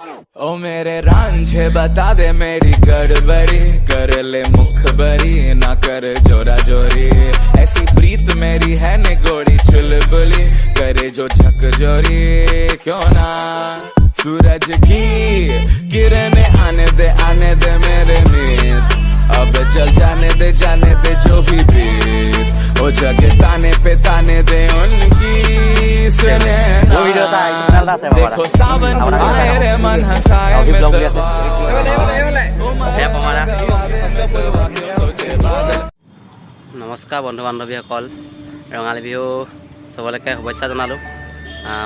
ओ मेरे रांझे बता दे मेरी गड़बड़ी कर ले मुखबरी ना कर जोरा जोरी ऐसी प्रीत मेरी है निगोड़ी चुलबुली करे जो झकझोरी क्यों ना सूरज की किरणें आने दे मेरे मीत अब चल जाने दे जो भी बीत ओ जगह ताने दे उनकी सुने ना देखो सावन आए रे मन हंसाए নমস্কাৰ বন্ধু বান্ধৱীসকল ৰঙালী বিহু চবলৈকে শুভেচ্ছা জনালোঁ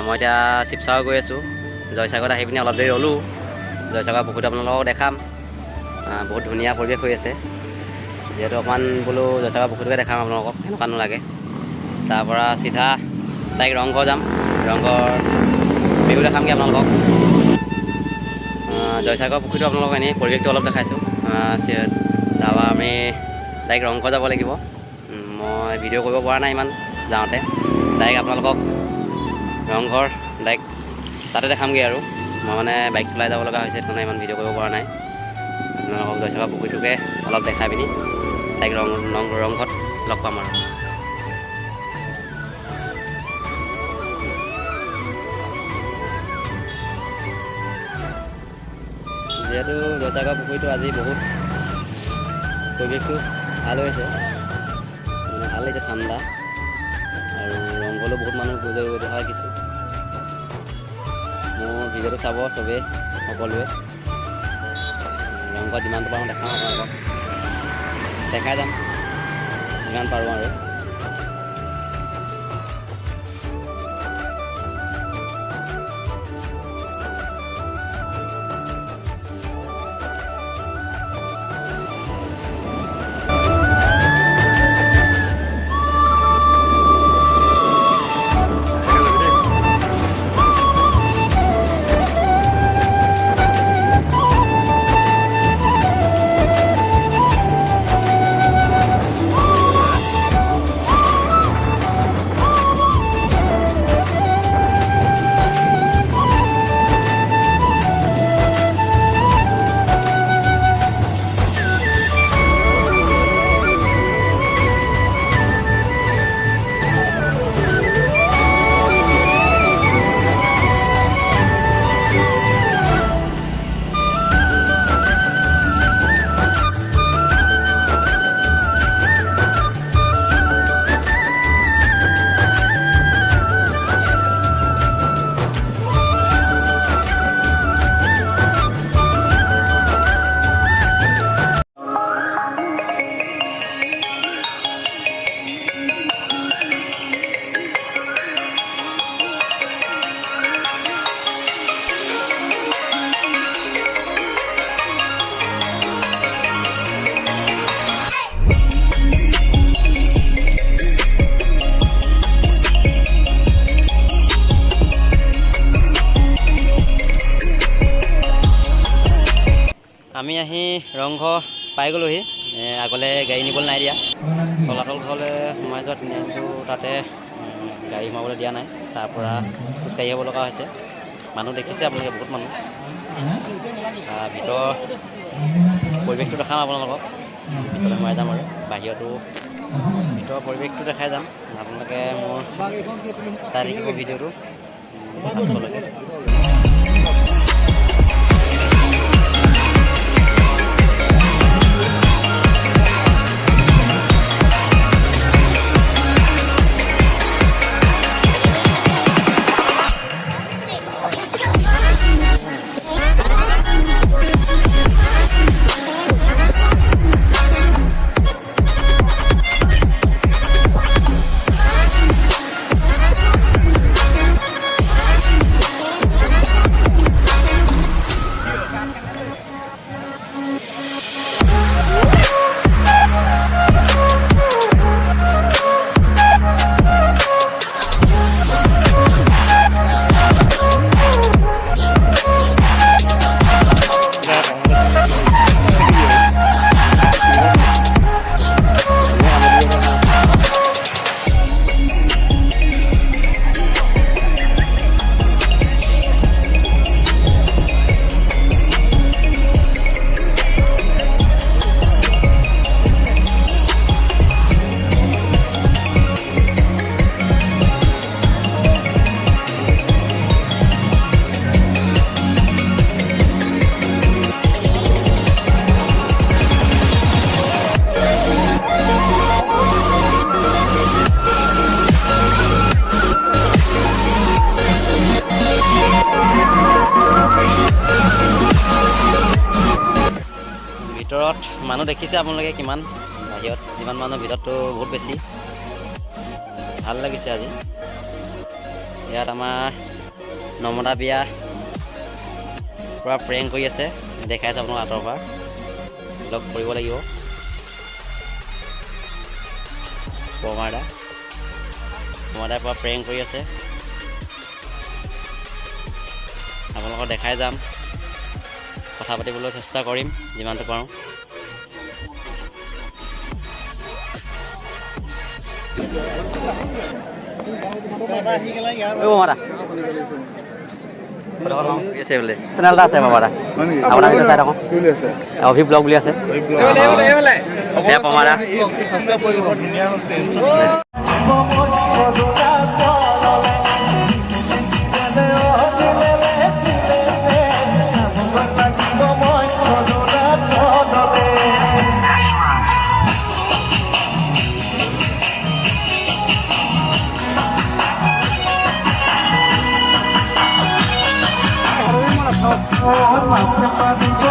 মই এতিয়া শিৱসাগৰ গৈ আছোঁ জয়সাগৰত আহি পিনি অলপ দেৰি ৰ'লোঁ জয়সাগৰ পুখুৰীটো আপোনালোকক দেখাম বহুত ধুনীয়া পৰিৱেশ হৈ আছে যিহেতু অকণমান বোলো জয়সাগৰ পুখুৰীটোকে দেখাম আপোনালোকক কেনেকুৱানো লাগে তাৰপৰা চিধা ডাইৰেক্ট ৰংঘৰ যাম ৰংঘৰ বিহু দেখামগৈ আপোনালোকক জয়সাগৰ পুখুৰীটো আপোনালোকক এনেই পৰিৱেশটো অলপ দেখাইছোঁ তাৰপৰা আমি ডাইৰেক্ট ৰংঘৰ যাব লাগিব মই ভিডিঅ' কৰিব পৰা নাই ইমান যাওঁতে ডাইৰেক্ট আপোনালোকক ৰংঘৰ ডাইৰেক্ট তাতে দেখামগৈ আৰু মই মানে বাইক চলাই যাব লগা হৈছে সেইকাৰণে ইমান ভিডিঅ' কৰিব পৰা নাই আপোনালোকক জয়সাগৰ পুখুৰীটোকে অলপ দেখাই পিনি ডাইৰেক্ট ৰংঘৰত লগ পাম আৰু যিহেতু জয়সাগৰ পুখুৰীটো আজি বহুত পৰিৱেশটো ভাল হৈছে মানে ভাল লাগিছে ঠাণ্ডা আৰু ৰংঘৰলৈ বহুত মানুহ গৈ দেখা দেখিছোঁ মোৰ ভিডিঅ'টো চাব চবেই সকলোৱে ৰংঘৰত যিমানটো পাৰোঁ দেখাম আপোনালোকক দেখাই যাম যিমান পাৰোঁ আৰু আমি আহি ৰংঘৰ পাই গ'লোহি আগলৈ গাড়ী নিবলৈ নাই দিয়া তলাতল ঘৰলৈ সোমাই যোৱা তিনিআলিটো তাতে গাড়ী সোমাবলৈ দিয়া নাই তাৰপৰা খোজকাঢ়ি আহিব লগা হৈছে মানুহ দেখিছে আপোনালোকে বহুত মানুহ ভিতৰৰ পৰিৱেশটো দেখাম আপোনালোকক ভিতৰলৈ সোমাই যাম আৰু বাহিৰতো ভিতৰৰ পৰিৱেশটো দেখাই যাম আপোনালোকে মোৰ চাই থাকিব ভিডিঅ'টো লাষ্টলৈকে ভিতৰত মানুহ দেখিছে আপোনালোকে কিমান, বাহিৰত যিমান মানুহ ভিতৰততো বহুত বেছি। ভাল লাগিছে আজি। ইয়াত আমাৰ নৰ্মদা বিয়া পূৰা প্ৰেংক কৰি আছে, দেখাই আছে আপোনালোক আঁতৰৰ পৰা, লগ কৰিব লাগিব। পমাদাই পূৰা প্ৰেংক কৰি আছে, আপোনালোকক দেখাই যাম, কথা পাতিবলৈ চেষ্টা কৰিম যিমানটো পাৰোঁ। চেনেল এটা আছে পমাদা, আপোনাৰ ভিডিঅ' চাই থাকোঁ, অভি ব্লগ বুলি আছে। পমাদা Oh,